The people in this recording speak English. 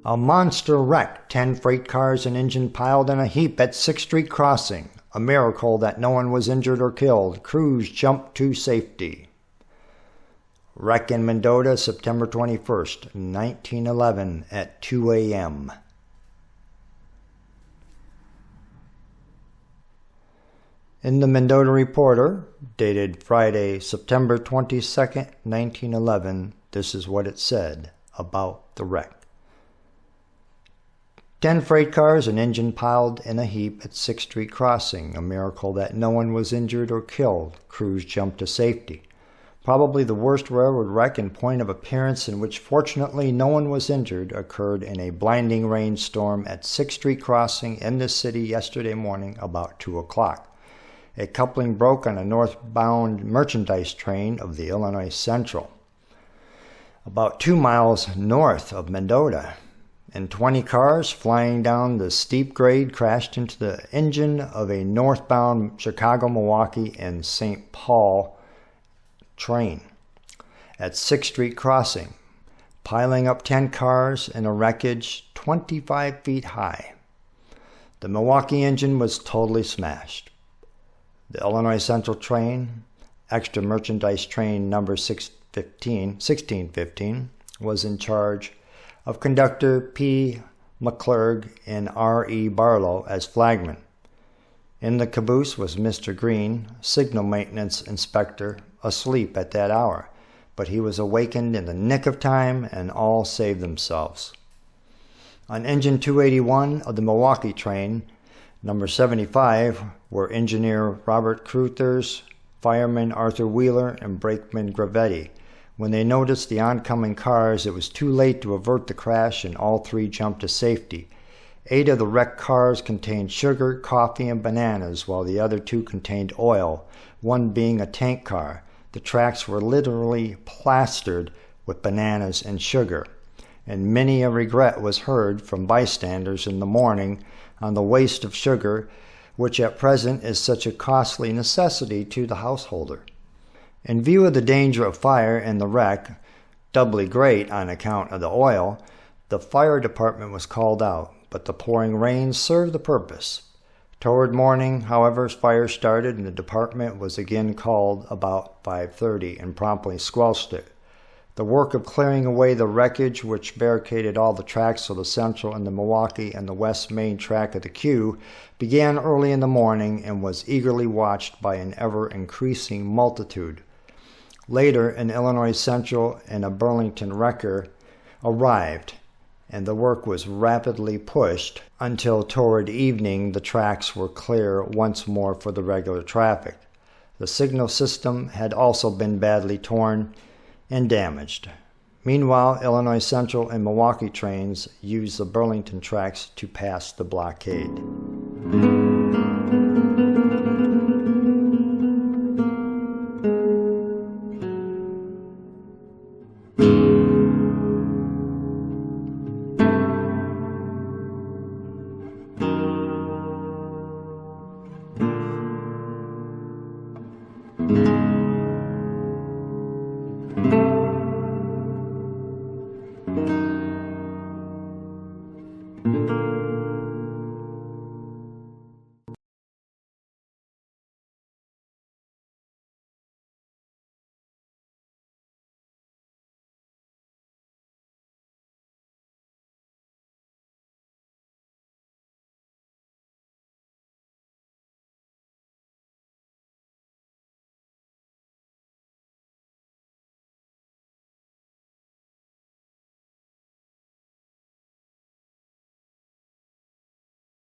A monster wreck, 10 freight cars and engine piled in a heap at 6th Street crossing. A miracle that no one was injured or killed. Crews jumped to safety. Wreck in Mendota, September 21st, 1911 at 2 a.m. In the Mendota Reporter, dated Friday, September 22nd, 1911, this is what it said about the wreck. 10 freight cars and engine piled in a heap at 6th Street crossing. A miracle that no one was injured or killed. Crews jumped to safety. Probably the worst railroad wreck in point of appearance, in which fortunately no one was injured, occurred in a blinding rainstorm at 6th Street crossing in the city yesterday morning about 2 o'clock. A coupling broke on a northbound merchandise train of the Illinois Central, about 2 miles north of Mendota, and 20 cars flying down the steep grade crashed into the engine of a northbound Chicago, Milwaukee, and St. Paul train at 6th Street crossing, piling up 10 cars in a wreckage 25 feet high. The Milwaukee engine was totally smashed. The Illinois Central train, extra merchandise train number 1615, was in charge of conductor P. McClurg and R.E. Barlow as flagman. In the caboose was Mr. Green, signal maintenance inspector, asleep at that hour, but he was awakened in the nick of time and all saved themselves. On engine 281 of the Milwaukee train, number 75, were engineer Robert Cruthers, fireman Arthur Wheeler, and brakeman Gravetti. When they noticed the oncoming cars, it was too late to avert the crash, and all three jumped to safety. 8 of the wrecked cars contained sugar, coffee, and bananas, while the other 2 contained oil, one being a tank car. The tracks were literally plastered with bananas and sugar, and many a regret was heard from bystanders in the morning on the waste of sugar, which at present is such a costly necessity to the householder. In view of the danger of fire and the wreck, doubly great on account of the oil, the fire department was called out, but the pouring rain served the purpose. Toward morning, however, fire started and the department was again called about 5:30 and promptly squelched it. The work of clearing away the wreckage, which barricaded all the tracks of the Central and the Milwaukee and the West Main track of the Q, began early in the morning and was eagerly watched by an ever-increasing multitude. Later, an Illinois Central and a Burlington wrecker arrived, and the work was rapidly pushed until toward evening the tracks were clear once more for the regular traffic. The signal system had also been badly torn and damaged. Meanwhile, Illinois Central and Milwaukee trains used the Burlington tracks to pass the blockade.